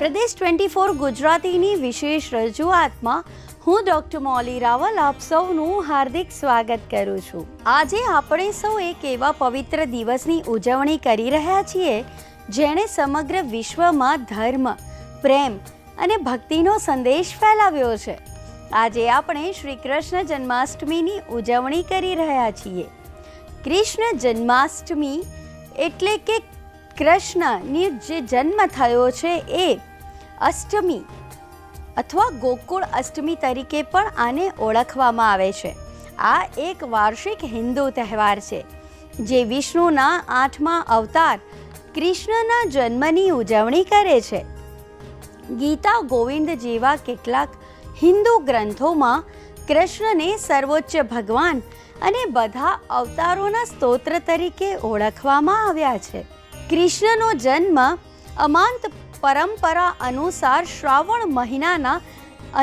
પ્રદેશ 24 ગુજરાતીની વિશેષ રજૂઆતમાં હું ડૉક્ટર મોલી રાવલ આપ સૌનું હાર્દિક સ્વાગત કરું છું। આજે આપણે સૌ એક એવા પવિત્ર દિવસની ઉજવણી કરી રહ્યા છીએ જેણે સમગ્ર વિશ્વમાં ધર્મ, પ્રેમ અને ભક્તિનો સંદેશ ફેલાવ્યો છે। આજે આપણે શ્રી કૃષ્ણ જન્માષ્ટમીની ઉજવણી કરી રહ્યા છીએ। કૃષ્ણ જન્માષ્ટમી એટલે કે કૃષ્ણની જે જન્મ થયો છે એ અષ્ટમી અથવા ગોકુળ અષ્ટમી તરીકે પણ આને ઓળખવામાં આવે છે। આ એક વાર્ષિક હિન્દુ તહેવાર છે જે વિષ્ણુના 8મા અવતાર કૃષ્ણના જન્મની ઉજવણી કરે છે। ગીતા ગોવિંદ જેવા કેટલાક હિન્દુ ગ્રંથોમાં કૃષ્ણને સર્વોચ્ચ ભગવાન અને બધા અવતારોના સ્તોત્ર તરીકે ઓળખવામાં આવ્યા છે। કૃષ્ણનો જન્મ અમાંત પરંપરા અનુસાર શ્રાવણ મહિનાના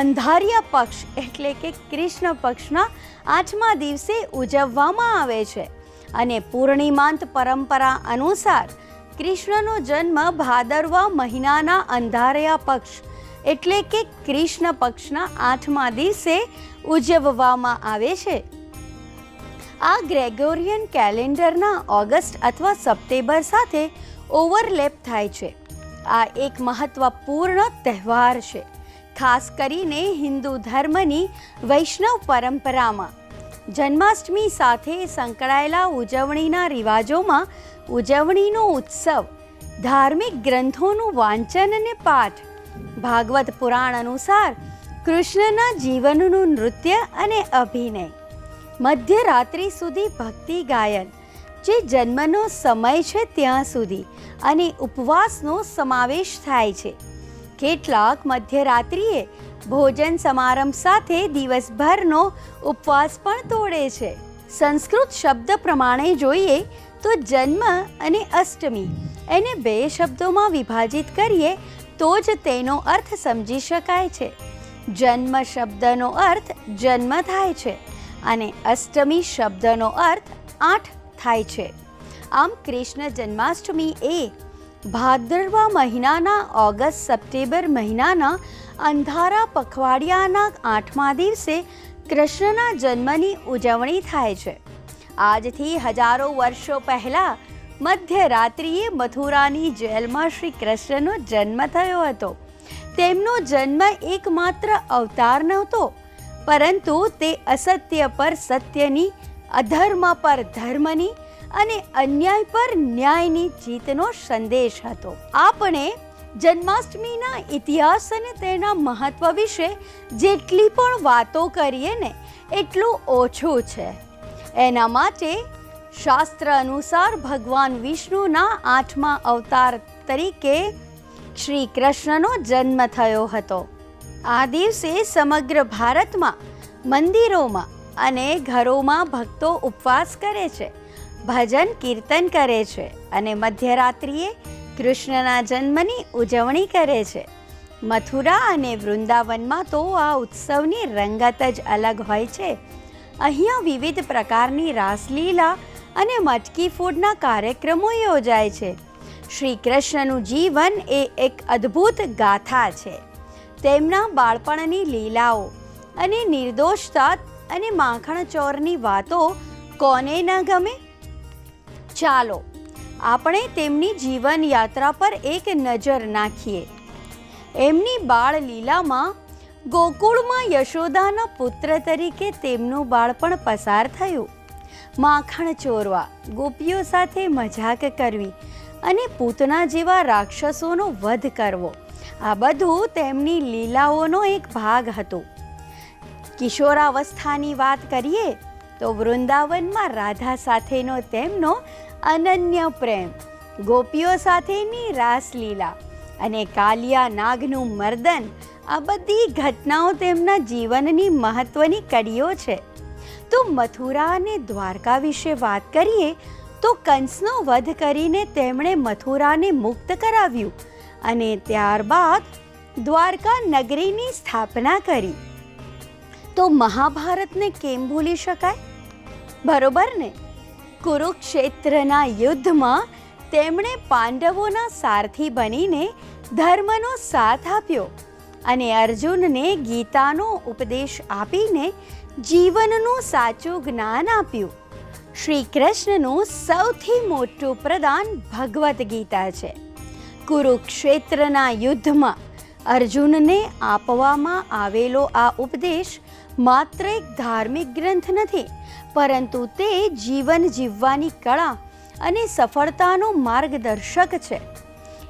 અંધારિયા પક્ષ એટલે કે કૃષ્ણ પક્ષના 8મા દિવસે ઉજવવામાં આવે છે અને પૂર્ણિમાંત પરંપરા અનુસાર કૃષ્ણનો જન્મ ભાદરવા મહિનાના અંધારિયા પક્ષ એટલે કે કૃષ્ણ પક્ષના 8મા દિવસે ઉજવવામાં આવે છે। આ ગ્રેગોરિયન કેલેન્ડરના ઓગસ્ટ અથવા સપ્ટેમ્બર સાથે ઓવરલેપ થાય છે। આ એક મહત્વપૂર્ણ તહેવાર છે, ખાસ કરીને હિન્દુ ધર્મની વૈષ્ણવ પરંપરામાં। જન્માષ્ટમી સાથે સંકળાયેલા ઉજવણીના રિવાજોમાં ઉજવણીનો ઉત્સવ, ધાર્મિક ગ્રંથોનું વાંચન અને પાઠ, ભાગવત પુરાણ અનુસાર કૃષ્ણના જીવનનું નૃત્ય અને અભિનય, મધ્યરાત્રિ સુધી ભક્તિ ગાયન, જે જન્મનો સમય છે ત્યાં સુધી, અને ઉપવાસનો સમાવેશ થાય છે। કેટલાક મધ્યરાત્રિએ ભોજન સમારંભ સાથે દિવસભરનો ઉપવાસ પણ તોડે છે। સંસ્કૃત શબ્દ પ્રમાણે જોઈએ તો જન્મ અને અષ્ટમી એને 2 શબ્દોમાં વિભાજિત કરીએ તો જ તેનો અર્થ સમજી શકાય છે। જન્મ શબ્દનો અર્થ જન્મ થાય છે અને અષ્ટમી શબ્દનો અર્થ 8 થાય છે। આમ કૃષ્ણ જન્માષ્ટમી એ ભાદરવા મહિનાના ઓગસ્ટ સપ્ટેમ્બર મહિનાના અંધારા પખવાડિયાના 8મા દિવસે કૃષ્ણના જન્મની ઉજવણી થાય છે। આજથી હજારો વર્ષો પહેલાં મધ્યરાત્રિએ મથુરાની જેલમાં શ્રી કૃષ્ણનો જન્મ થયો હતો। તેમનો જન્મ એકમાત્ર અવતાર નહોતો, પરંતુ તે અસત્ય પર સત્યની, અધર્મ પર ધર્મની અને અન્યાય પર ન્યાયની જીતનો સંદેશ હતો। આપણે જન્માષ્ટમીના ઇતિહાસ અને તેના મહત્વ વિશે જેટલી પણ વાતો કરીએ ને એટલું ઓછું છે। એના માટે શાસ્ત્ર અનુસાર ભગવાન વિષ્ણુના 8મા અવતાર તરીકે શ્રી કૃષ્ણનો જન્મ થયો હતો। આ દિવસે સમગ્ર ભારતમાં મંદિરોમાં અને ઘરોમાં ભક્તો ઉપવાસ કરે છે, ભજન કીર્તન કરે છે અને મધ્યરાત્રિએ કૃષ્ણના જન્મની ઉજવણી કરે છે। મથુરા અને વૃંદાવનમાં તો આ ઉત્સવની રંગત જ અલગ હોય છે। અહીંયા વિવિધ પ્રકારની રાસલીલા અને મટકી ફોડના કાર્યક્રમો યોજાય છે। શ્રી કૃષ્ણનું જીવન એ એક અદ્ભુત ગાથા છે। તેમના બાળપણની લીલાઓ અને નિર્દોષતા અને માખણ ચોરની વાતો કોને ન ગમે? ચાલો આપણે તેમની જીવન યાત્રા પર એક નજર નાખીએ। એમની બાળ લીલામાં ગોકુળમાં યશોદાના પુત્ર તરીકે તેમનું બાળપણ પસાર થયું। માખણ ચોરવા, ગોપીઓ સાથે મજાક કરવી અને પૂતના જેવા રાક્ષસોનો વધ કરવો, આ બધું તેમની લીલાઓનો એક ભાગ હતો। કિશોરાવસ્થાની વાત કરીએ તો વૃંદાવનમાં રાધા સાથેનો તેમનો અનન્ય પ્રેમ, ગોપીઓ સાથેની રાસલીલા અને કાલિયા નાગનું મર્દન, આ બધી ઘટનાઓ તેમના જીવનની મહત્વની કડીઓ છે। તો મથુરા અને દ્વારકા વિશે વાત કરીએ તો કંસનો વધ કરીને તેમણે મથુરાને મુક્ત કરાવ્યું અને ત્યારબાદ દ્વારકા નગરીની સ્થાપના કરી। તો મહાભારતને કેમ ભૂલી શકાય? બરોબર ને? કુરુક્ષેત્રના યુદ્ધમાં તેમણે પાંડવોના સારથી બનીને ધર્મનો સાથ આપ્યો અને અર્જુનને ગીતાનો ઉપદેશ આપીને જીવનનું સાચું જ્ઞાન આપ્યું. શ્રી કૃષ્ણનું સૌથી મોટું પ્રદાન ભગવદ્ ગીતા છે. કુરુક્ષેત્રના યુદ્ધમાં અર્જુનને આપવામાં આવેલો આ ઉપદેશ માત્ર એક ધાર્મિક ગ્રંથ નથી, પરંતુ તે જીવન જીવવાની કળા અને સફળતાનો માર્ગદર્શક છે.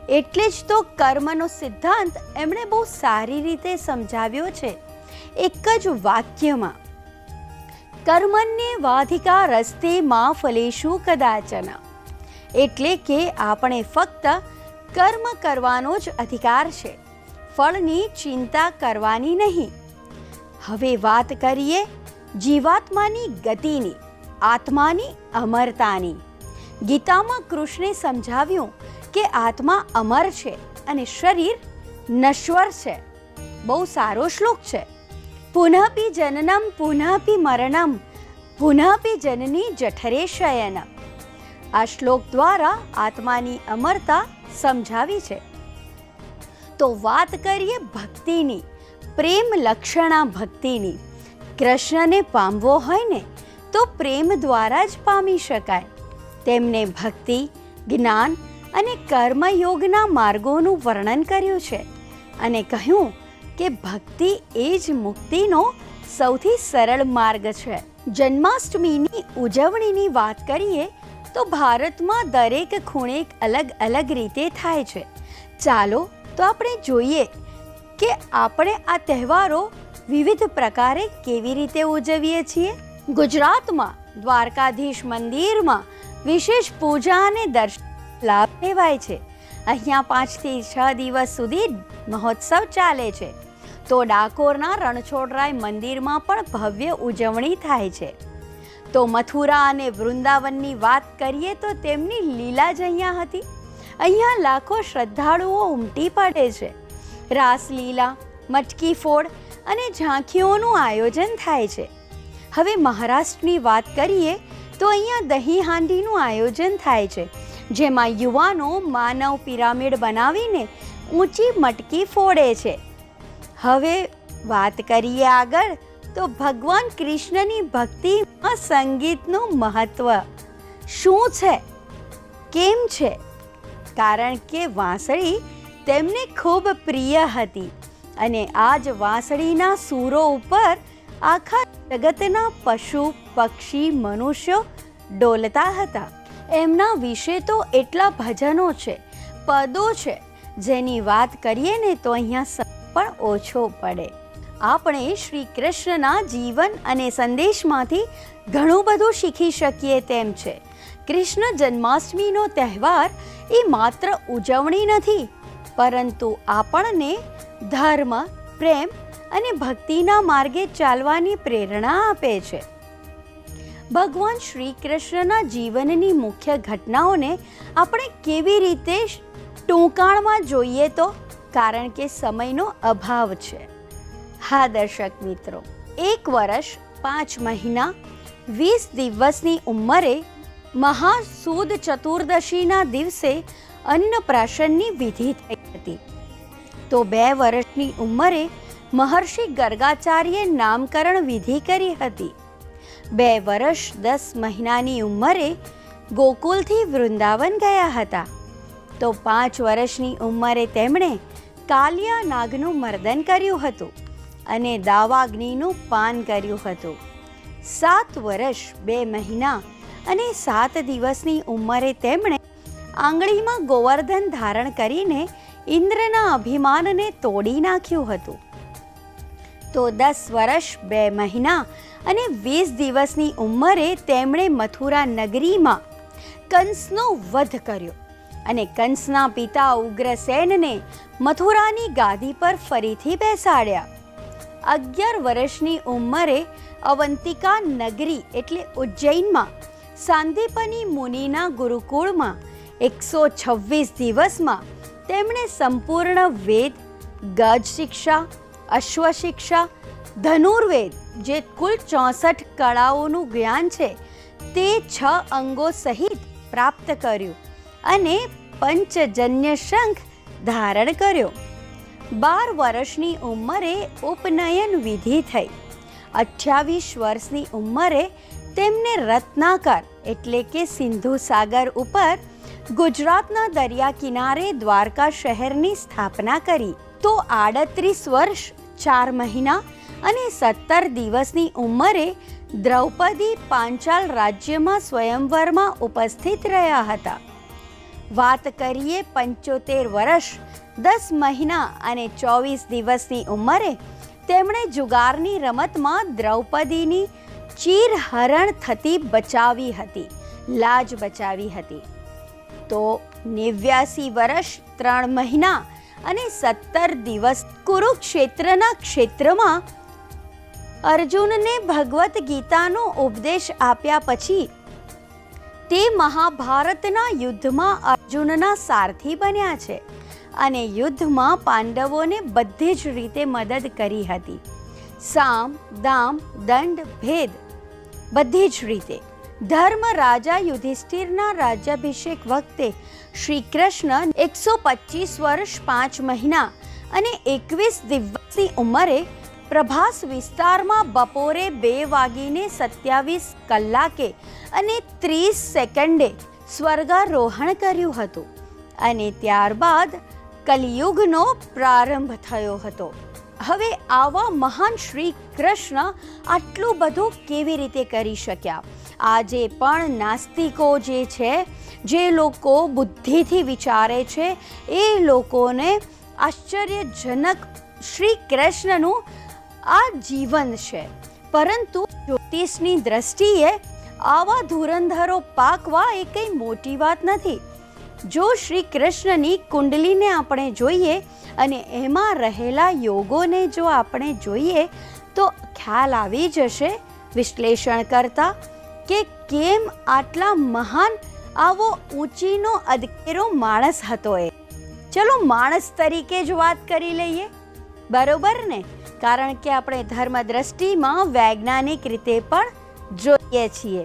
એટલે જ તો કર્મનો સિદ્ધાંત એમણે બહુ સારી રીતે સમજાવ્યો છે એક જ વાક્યમાં. કર્મણ્યેવાધિકાર રસ્તે માં ફલેષુ કદાચન. એટલે કે આપણે ફક્ત કર્મ કરવાનો જ અધિકાર છે, ફળની ચિંતા કરવાની નહીં. હવે વાત કરીએ જીવાત્માની ગતિની, આત્માની અમરતાની. ગીતામાં કૃષ્ણે સમજાવ્યું કે આત્મા અમર છે અને શરીર નશ્વર છે. બહુ સારો શ્લોક છે. પુનઃપી જનનમ પુનઃપી મરણમ પુનઃપી જનની જઠરે શયનમ. આ શ્લોક દ્વારા આત્માની અમરતા સમજાવી છે. તો વાત કરીએ ભક્તિની, પ્રેમ લક્ષણા ભક્તિની. કૃષ્ણને પામવો હોય ને તો પ્રેમ દ્વારા જ પામી શકાય. તેમને ભક્તિ, જ્ઞાન અને કર્મયોગના માર્ગોનું વર્ણન કર્યું છે અને કહ્યું કે ભક્તિ એ જ મુક્તિનો સૌથી સરળ માર્ગ છે. જન્માષ્ટમીની ઉજવણીની વાત કરીએ તો ભારતમાં દરેક ખૂણે અલગ અલગ રીતે થાય છે. ચાલો તો આપણે જોઈએ કે આપણે આ તહેવારો વિવિધ પ્રકારે કેવી રીતે ઉજવીએ છીએ. ગુજરાતમાં દ્વારકાધીશ મંદિરમાં વિશેષ પૂજા અને દર્શન લાભ લેવાય છે. અહીંયા 5 થી 6 દિવસ સુધી મહોત્સવ ચાલે છે. તો ડાકોરના રણછોડરાય મંદિરમાં પણ ભવ્ય ઉજવણી થાય છે. તો મથુરા અને વૃંદાવનની વાત કરીએ તો તેમની લીલા જ અહીંયા હતી. અહીંયા લાખો શ્રદ્ધાળુઓ ઉમટી પડે છે. રાસલીલા, મટકી ફોડ અને ઝાંખીઓનું આયોજન થાય છે. હવે મહારાષ્ટ્રની વાત કરીએ તો અહીંયા દહીં હાંડીનું આયોજન થાય છે, જેમાં યુવાનો માનવ પિરામિડ બનાવીને ઊંચી મટકી ફોડે છે. હવે વાત કરીએ આગળ તો ભગવાન કૃષ્ણની ભક્તિમાં સંગીતનું મહત્વ શું છે, કેમ છે? કારણ કે વાંસળી તેમને ખૂબ પ્રિય હતી અને આ જ વાંસળીના સૂરો ઉપર આખા જગતના પશુ, પક્ષી, મનુષ્યો ડોલતા હતા. એમના વિશે તો એટલા ભજનો છે, પદો છે, જેની વાત કરીએ ને તો અહીંયા પણ ઓછો પડે. આપણે શ્રી કૃષ્ણના જીવન અને સંદેશમાંથી ઘણું બધું શીખી શકીએ તેમ છે. કૃષ્ણ જન્માષ્ટમીનો તહેવાર એ માત્ર ઉજવણી નથી, પરંતુ આપણને ધર્મ, પ્રેમ અને ભક્તિના માર્ગે ચાલવાની પ્રેરણા આપે છે. ભગવાન શ્રી કૃષ્ણના જીવનની મુખ્ય ઘટનાઓને આપણે કેવી રીતે ટૂંકાણમાં જોઈએ તો, કારણ કે સમયનો અભાવ છે. હા દર્શક મિત્રો, 1 વર્ષ 5 મહિના 20 દિવસની ઉંમરે મહાસુદ ચતુર્દશીના દિવસે અન્નપ્રાશનની વિધિ થઈ હતી. તો 2 વર્ષની ઉંમરે મહર્ષિ ગર્ગાચાર્યે નામકરણ વિધિ કરી હતી. 2 વર્ષ 10 મહિનાની ઉંમરે ગોકુલથી વૃંદાવન ગયા હતા. તો 5 વર્ષની ઉંમરે તેમણે કાલિયા નાગનું મર્દન કર્યું હતું અને દાવાગ્નિનું પાન કર્યું હતું. 7 વર્ષ 2 મહિના અને 7 દિવસની ઉંમરે તેમણે આંગળીમાં ગોવર્ધન ધારણ કરીને ઇન્દ્રના અભિમાનને તોડી નાખ્યું હતું. તો 10 વર્ષ 2 મહિના અને 20 દિવસની ઉંમરે તેમણે મથુરા નગરીમાં કંસનો વધ કર્યો અને કંસના પિતા ઉગ્રસેનને મથુરાની ગાદી પર ફરીથી બેસાડ્યા. 11 વર્ષની ઉંમરે અવંતિકા નગરી એટલે ઉજ્જૈનમાં સાંદીપની મુનિના ગુરુકુળમાં 126 દિવસમાં તેમણે સંપૂર્ણ વેદ, ગજ શિક્ષા, અશ્વ શિક્ષા, ધનુર્વેદ જે કુલ 64 કળાઓનું જ્ઞાન છે તે 6 અંગો સહિત પ્રાપ્ત કર્યું અને પંચજન્ય શંખ ધારણ કર્યો. 12 વર્ષની ઉંમરે ઉપનયન વિધિ થઈ. 28 વર્ષની ઉંમરે તેમને રત્નાકર એટલે કે સિંધુ સાગર ઉપર ગુજરાતના દરિયા કિનારે દ્વારકા શહેરની સ્થાપના કરી. તો 38 વર્ષ 4 મહિના અને 17 દિવસની ઉંમરે દ્રૌપદી પાંચાલ રાજ્યમાં સ્વયંવરમાં ઉપસ્થિત રહ્યા હતા. વાત કરીએ 75 વર્ષ 10 મહિના અને 24 દિવસની ઉંમરે તેમણે જુગારની રમતમાં દ્રૌપદીની ચીરહરણ થતી બચાવી હતી, લાજ બચાવી હતી. તો 89 વર્ષ 3 મહિના અને 17 દિવસ કુરુક્ષેત્રના ક્ષેત્રમાં અર્જુનને ભગવદ્ ગીતાનો ઉપદેશ આપ્યા પછી તે મહાભારતના યુદ્ધમાં અર્જુનના સારથી બન્યા છે અને યુદ્ધમાં પાંડવોને બધી જ રીતે મદદ કરી હતી. સામ, દામ, દંડ, ભેદ બધી જ રીતે. ધર્મ રાજા યુધિષ્ઠિરના રાજ્યાભિષેક વખતે શ્રી કૃષ્ણ 125 વર્ષ 5 મહિના અને 21 દિવસની ઉંમરે પ્રભાસ વિસ્તારમાં બપોરે 2:27 કલાકે અને 30 સેકન્ડે સ્વર્ગારોહણ કર્યું હતું અને ત્યારબાદ કલિયુગનો પ્રારંભ થયો હતો. હવે આવા મહાન શ્રી કૃષ્ણ આટલું બધું કેવી રીતે કરી શક્યા? આજે પણ નાસ્તિકો જે છે, જે લોકો બુદ્ધિથી વિચારે છે, એ લોકોને આશ્ચર્યજનક શ્રી કૃષ્ણનું આ જીવન છે. પરંતુ જ્યોતિષની દ્રષ્ટિએ આવા ધુરંધરો પાકવા એ કંઈ મોટી વાત નથી. જો શ્રી કૃષ્ણની કુંડલીને આપણે જોઈએ અને એમાં રહેલા યોગોને જો આપણે જોઈએ તો ખ્યાલ આવી જશે વિશ્લેષણ કરતા કે કેમ આટલા મહાન આવો ઊંચીનો અદકેરો માણસ હતો એ. ચલો માણસ તરીકે જ વાત કરી લઈએ, બરોબર ને? કારણ કે આપણે ધર્મ દ્રષ્ટિમાં વૈજ્ઞાનિક રીતે પણ જોઈએ છીએ.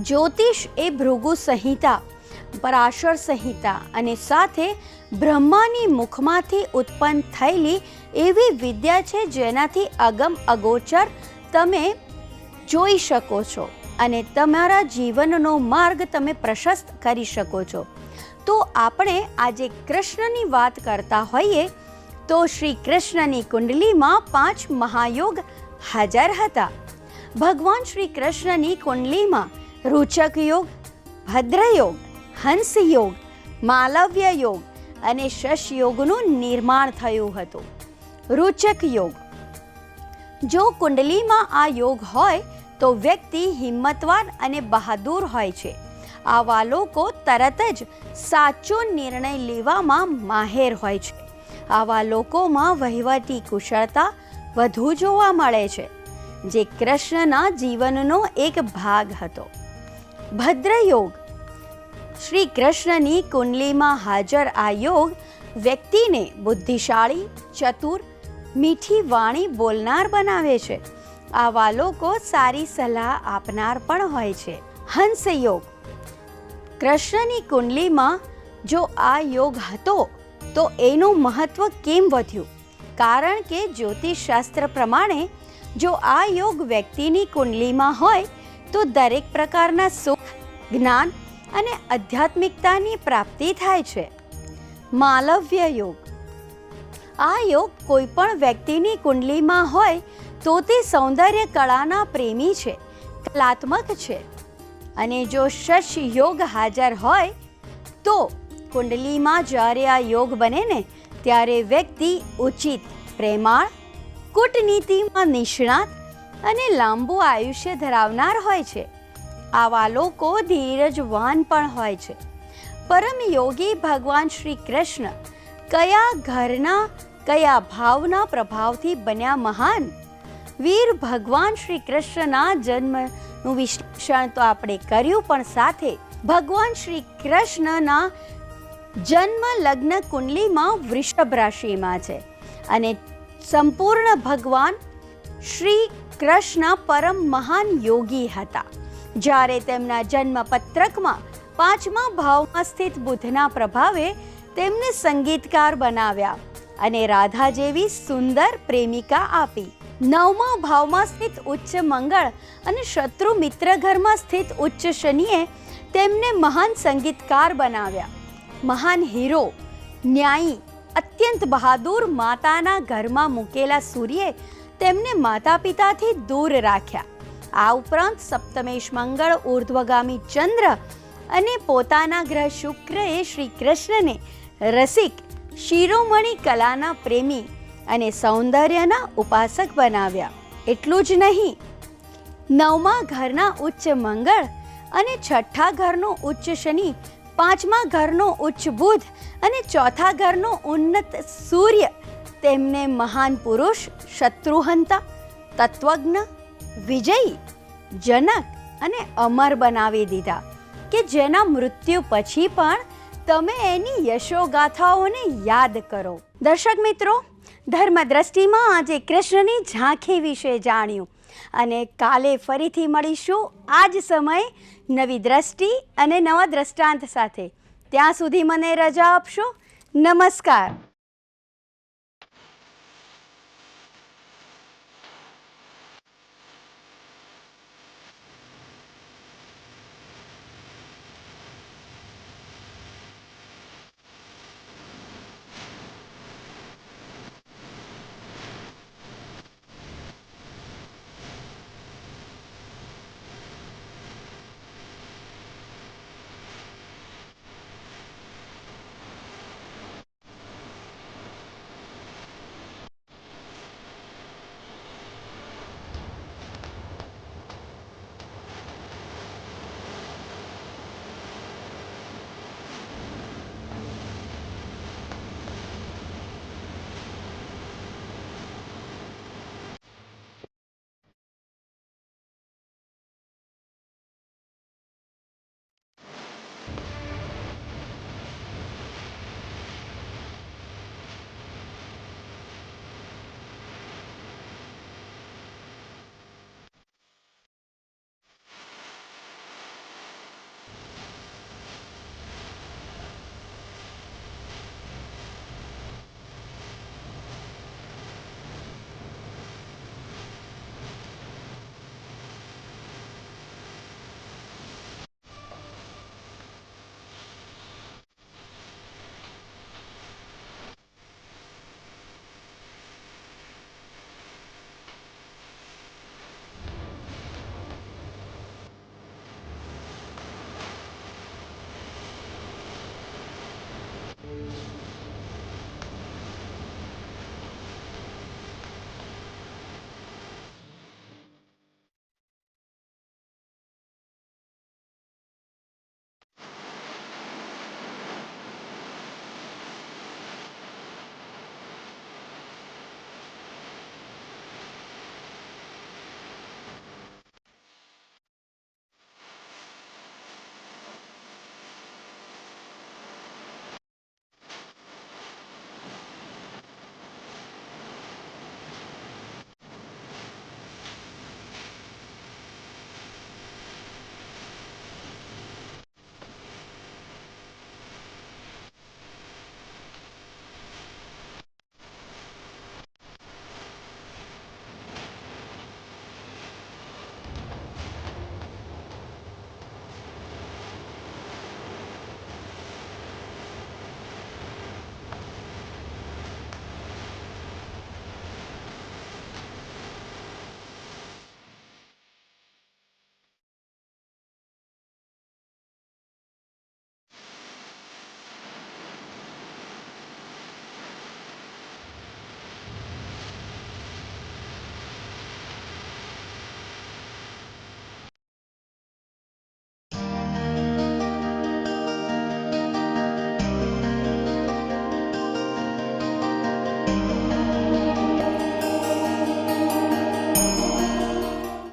જ્યોતિષ એ ભૃગુ સંહિતા, પરાશર સંહિતા અને સાથે બ્રહ્માની મુખમાંથી ઉત્પન્ન થયેલી એવી વિદ્યા છે જેનાથી અગમ અગોચર તમે જોઈ શકો છો અને તમારા જીવનનો માર્ગ તમે પ્રશસ્ત કરી શકો છો. તો આપણે આજે કૃષ્ણની વાત કરતા હોઈએ તો શ્રી કૃષ્ણની કુંડલીમાં 5 મહાયોગ હાજર હતા. ભગવાન શ્રી કૃષ્ણની કુંડલીમાં રૂચક યોગ, ભદ્ર યોગ, હંસ યોગ, માલવ્ય યોગ અને શશ યોગનું નિર્માણ થયું હતું. રૂચક યોગ, જો કુંડલીમાં આ યોગ હોય તો વ્યક્તિ હિંમતવાન અને બહાદુર હોય છે. આવા લોકો તરત જ સાચો નિર્ણય લેવામાં માહેર હોય છે. આવા લોકોમાં વહીવટી કુશળતા વધુ જોવા મળે છે, જે કૃષ્ણના જીવનનો એક ભાગ હતો. ભદ્ર યોગ, શ્રી કૃષ્ણની કુંડલીમાં હાજર આ યોગ વ્યક્તિને બુદ્ધિશાળી, ચતુર, મીઠી વાણી બોલનાર બનાવે છે. આવા લોકો સારી સલાહ આપનાર પણ હોય છે. હંસ યોગ, કૃષ્ણની કુંડલીમાં જો આ યોગ હતો તો એનું મહત્વ કેમ વધ્યું? કારણ કે જ્યોતિષ શાસ્ત્ર પ્રમાણે જો આ યોગ વ્યક્તિની કુંડલીમાં હોય તો દરેક પ્રકારના સુખ, જ્ઞાન અને આધ્યાત્મિકતાની પ્રાપ્તિ થાય છે. માલવ્ય યોગ, આ યોગ કોઈ પણ વ્યક્તિની કુંડલીમાં હોય તો તે સૌંદર્ય કળાના પ્રેમી છે, કલાત્મક છે. અને જો શશ યોગ હાજર હોય તો કુંડલીમાં જ્યારે આ યોગ બને ને ત્યારે વ્યક્તિ ઉચિત, પ્રેમાળ, કૂટનીતિમાં નિષ્ણાત અને લાંબુ આયુષ્ય ધરાવનાર હોય છે. આવા લોકો ધીરજવાન પણ હોય છે. પરમ યોગી ભગવાન શ્રી કૃષ્ણ કયા ઘરના કયા ભાવના પ્રભાવથી બન્યા મહાન? વીર ભગવાન શ્રી કૃષ્ણના જન્મનું વિશ્લેષણ તો આપણે કર્યું, પણ સાથે ભગવાન શ્રી કૃષ્ણના જન્મ લગ્ન કુંડલીમાં વૃષભ રાશિમાં છે અને સંપૂર્ણ ભગવાન શ્રી કૃષ્ણ પરમ મહાન યોગી હતા. જ્યારે તેમના જન્મ પત્રકમાં 5મા ભાવમાં સ્થિત બુધના પ્રભાવે તેમને સંગીતકાર બનાવ્યા અને રાધા જેવી સુંદર પ્રેમિકા આપી. 9મા ભાવમાં સ્થિત ઉચ્ચ મંગળ અને શત્રુ મિત્ર ઘરમાં સ્થિત ઉચ્ચ શનિએ તેમને મહાન સંગીતકાર બનાવ્યા. મહાન હીરો, ન્યાયી, અત્યંત બહાદુર માતાના ઘરમાં મૂકેલા સૂર્યે તેમને માતા પિતાથી દૂર રાખ્યા. આ ઉપરાંત સપ્તમેશ મંગળ, ઉર્ધ્વગામી ચંદ્ર અને પોતાના ગ્રહ શુક્રએ શ્રી કૃષ્ણને રસિક, શિરોમણી કલાના પ્રેમી અને સૌંદર્યના ઉપાસક બનાવ્યા. એટલું જ નહીં, 9મા ઘરના ઉચ્ચ મંગળ અને 6ઠ્ઠા ઘરનો ઉચ્ચ શનિ, 5મા ઘરનો ઉચ્ચ બુધ અને 4થા ઘરનો ઉન્નત સૂર્ય તેમને મહાન પુરુષ, શત્રુહંતા, તત્વજ્ઞ, વિજયી, જનક અને અમર બનાવી દીધા કે જેના મૃત્યુ પછી પણ તમે એની યશોગાથાઓને યાદ કરો. દર્શક મિત્રો, ધર્મદ્રષ્ટિમાં આજે કૃષ્ણની ઝાંખી વિશે જાણ્યું અને કાલે ફરીથી મળીશું આ જ સમયે નવી દ્રષ્ટિ અને નવા દ્રષ્ટાંત સાથે. ત્યાં સુધી મને રજા આપશો. નમસ્કાર.